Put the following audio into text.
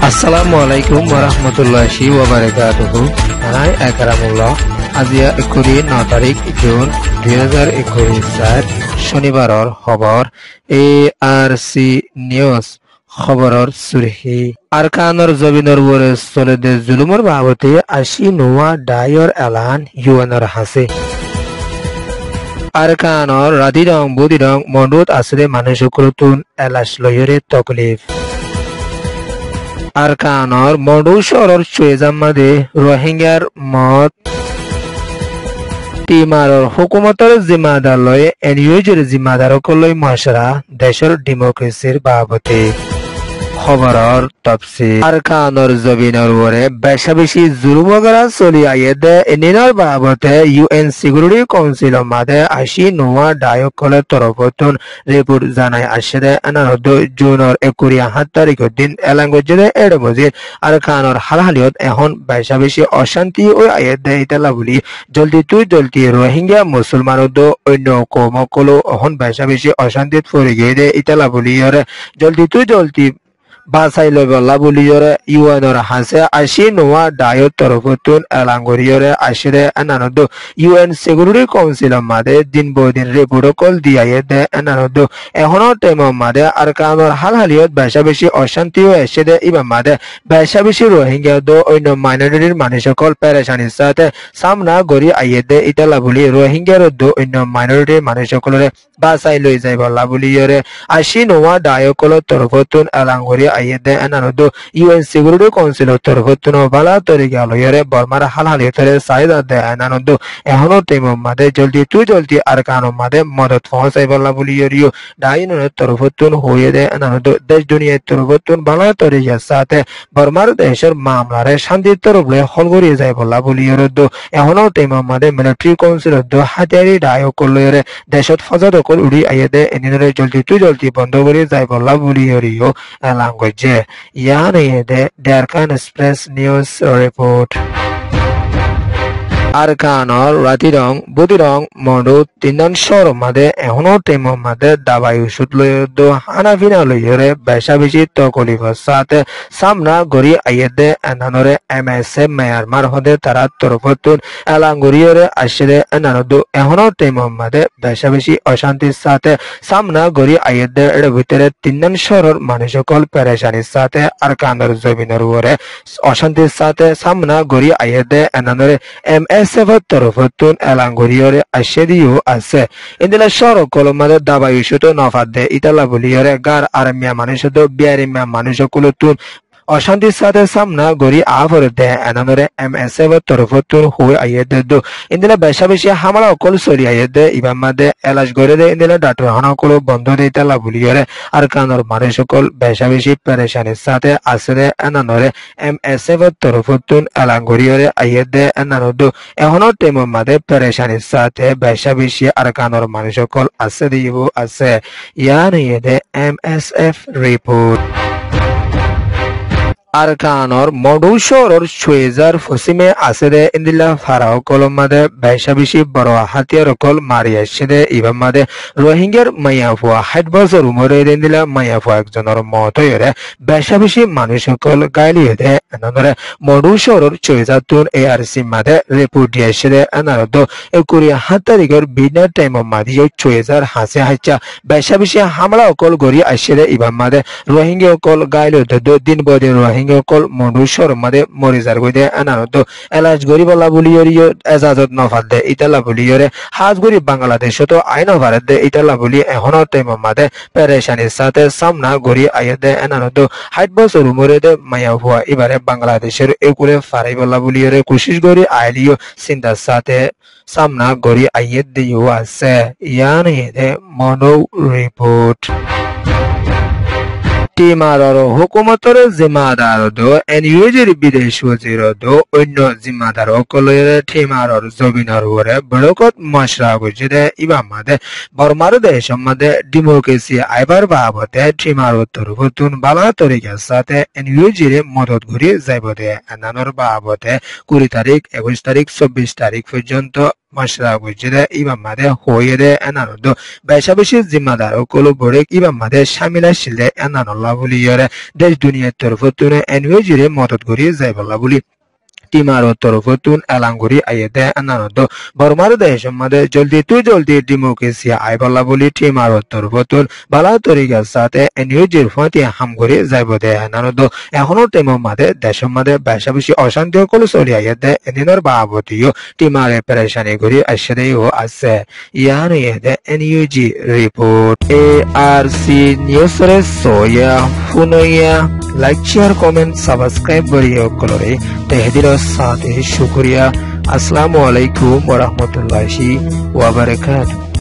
আসসালামু আলাইকুম ওরহমতুল্লাহি ওয়াবারাকাতুহু। আনাই একরামুল্লাহ। আজিয়া 9 তাৰিখ জুন 2021 শনিবাৰৰ খবৰ ARC নিউজ খবৰৰ সুৰখি আৰকানৰ জবিনৰ ওপৰত চলে জুলুমৰ বাবতে 80 নোৱা ডায়ৰ এলান ইউএনৰ হাসে আৰকানৰ ৰাতিৰং বুদিৰং মণ্ডুত আছে মানুহসকলতুন এলাশ লয়ৰে তকলিফ আরকানর মডু শহরের চুয়েজাম্মাদে রোহিঙ্গার মত টিমারর হুকুমতের জিম্মাদার লয়ে এনইউজের জিম্মাদারকলৈ মশরা দেশের ডেমোক্রেসির বাবতে খবরর তফসিল আরকানর জবিনের উপরে বেশা বেশি জুলুম করা চলি আইয়ে এনিনার বাবতে ইউএন সিকিউরিটি কাউন্সিল মাদে 80 নোয়া ডায়কলের তরফতুন রিপোর্ট জানাই আসে এনারদ জুনের 27 তারিখের দিন এলাঙ্গজে এড়ে মজিদ আরকানর হালহালিয়ত এখন বেশা বেশি অশান্তি ও আইয়ে ইতালা বলি জলদি রোহিঙ্গা মুসলমানদ অন্য কমকলো এখন বেশা বেশি অশান্তিত পড়ে গিয়ে ইতালা বলি জলদি বাসাই লবলা বলিয়রে ইউএনর হাসে 80 নোয়া ডায়ত তরফতুন এলাঙ্গরিয়রে আসরে এনানদ ইউএন সিকিউরিটি কাউন্সিল মাদে দিন বদিন রিপোর্ট কল দিয়ায়ে দে এনানদ এখনো টাইম মাদে আরকানর হালহালিয়ত বেশা বেশি অশান্তি ও এসে ইবা মাদে বেশা বেশি রোহিঙ্গা দ অন্য মাইনরিটির মানুষসকল পেরেশানির সাথে সামনা গড়ি আইয়ে দে ইতালা বলি রোহিঙ্গার দ অন্য মাইনরিটির মানুষসকলরে বাসাই লই যাই বলা বলিয়রে 80 নোয়া ডায়কল তরফতুন এলাঙ্গরি আইয়ে এনানদ ইউএন সিকিউরিটি কাউন্সিল তরফতুন বালা তরিকা লয়রে বর্মার হালহালিয়তরে সাইদা দে এনানদ এখনো টাইম মাদে জলদি আরকান মাদে মদত পৌঁছাই বলা বলিয়রিও ডাইনের তরফতুন হয়ে দে এনানদ দেশ দুনিয়ার তরফতুন বালা তরিকার সাথে বর্মার দেশের মামলারে শান্তির তরফলে হলগরি যায় বলা বলিয়রদ এখনো টাইম মাদে মিলিটারি কাউন্সিল দ হাতিয়ারি ডায়কল লয়রে দেশত ফজাদ কল উড়ি আইয়ে দে এনিনরে জলদি বন্ধ করে যায় বলা বলিয়রিও এলাঙ্গজে ইয়ানে দে ডারকান এক্সপ্রেস নিউজ রিপোর্ট আরকানর রাতিরং বুদিরং মডু তিনজন শহর মাদে এখনো টাইম মাদে দাবাই ওষুধ লয়দ হানাফিনা লয়রে বেশা বেশি তকলিফের সাথে সামনা গড়ি আইয়ে দে এনানরে এমএসএ মায়ানমার হদে তারা তরফতুন এলাঙ্গরিয়রে আসে এনানদ এখনো টাইম মাদে বেশা বেশি অশান্তির সাথে সামনা গড়ি আইয়ে দে এর ভিতরে তিনজন শহরের মানুষসকল পেরেশানির সাথে আরকানর জমিনের উপরে অশান্তির সাথে সামনা গড়ি আইয়ে দে এনানরে এমএসএফ তরফতুন এলাঙ্গরিয়রে আসে দিও আছে ইন্দিলা শহর কলমাদের দাবাই ইস্যুতে নফাত দে ইতালা বলিয়রে গার আরমিয়া মানুষ বিয়ারিমিয়া মানুষকুলতুন অশান্তির সাথে সামনা গড়ি আফর দে এনানরে এমএসএফ তরফতুন হয়ে আইয়ে দে ইন্দিলা বেশা বেশি হামলা অকল চলি আইয়ে দে ইবাম মাদে এলাশ গড়ে দে ইন্দিলা ডাক্তার হানাকুল বন্ধ দে ইতালা বলিয়রে আরকানর মানুষসকল বেশা বেশি পেরেশানির সাথে আসে এনানরে এমএসএফ তরফতুন এলাঙ্গরিয়রে আইয়ে দে এনানদ এখনো টাইম মাদে পেরেশানির সাথে বেশা বেশি আরকানর মানুষসকল আসে দিব আছে ইয়ানে দে এমএসএফ রিপোর্ট আরকানর মডু শহরের চুয়েজার পশ্চিমে আছে ইন্দিলা ফারাও কলমাদে বেশা বেশি বড় হাতিয়ার কল মারি আসছে ইবাম মাদে রোহিঙ্গার মাইয়াফুয়া 60 বছর উমরে ইন্দিলা মাইয়াফুয়া একজনের মত হয়ে বেশা বেশি মানুষ সকল গাইলিয়ে দে এনানরে মডু শহরের চুয়েজাতুন ARC মাদে রিপোর্ট দিয়েছে এনারদ 27 তারিখের বিনা টাইম মাদিয়ে চুয়েজার হাসে হাইচা বেশা বেশি হামলা অকল গড়ি আসছে ইবাম মাদে রোহিঙ্গা অকল গাইলিয়ে দে দিন বদিন কল মনুষ্যর মাদে মরিজার গইদে এনানদ এলাজ গরি বলা বলিয়রিও এজাজত নফাত দে ইতালা বলিয়রে হাজ গরি বাংলাদেশ তো আইন ভারত দে ইতালা বলি এখনো টাইম মাদে পেরেশানির সাথে সামনা গরি আইয়ে দে এনানদ 60 বছর উমরে দে মায়া হুয়া এবারে বাংলাদেশের একুলে ফারাই বলা বলিয়রে কোশিশ গরি আইলিও চিন্তার সাথে সামনা গরি আইয়ে দিও আছে ইয়ানে দে মনো রিপোর্ট টিমারর হুকুমতর জিম্মাদার দো এনইউজের বিদেশ ওজির দো অন্য জিম্মাদার অকলরে টিমারর জবিনার ওরে বড়কত মশরা গজে ইবাম মাদে বর্মার দেশ মাদে ডেমোক্রেসি আইবার বাবতে টিমার তরফতুন বালা তরিকার সাথে এনইউজের মদত ঘুরি যাইব দে এনানর বাবতে 20 তারিখ 21 তারিখ 24 তারিখ পর্যন্ত mashra gujide iba made hoyede enanodo beshabishi zimadar okolo borek iba made shamila shile enanolla buli yore desh duniya torfotune enwejire modod gori zaiballa buli টিমারো তরফতুন এলাঙ্গুরি আইয়েদে আনানদ বর্মার দেশের মধ্যে জলদি ডেমোক্রেসি আইবলা বলি টিমারো তরফতুন বালা তরিকার সাথে এনইউজির ফতি হামগুরি যাইবদে আনানদ এখনো টিমের মধ্যে দেশের মধ্যে বেশি অশান্তি কল চলি আইয়েদে এদিনের বাবতিও টিমারে পেরেশানি করি আসেদেই ও আছে ইয়ার ইয়েদে এনইউজি রিপোর্ট এআরসি নিউজরে সোয়া ফুনইয়া লাইক শেয়ার কমেন্ট সাবস্ক্রাইব করিও কলরে তেহদির साथ शुक्रिया। अस्सलामु अलैकुम व रहमतुल्लाहि व बरकातुहू।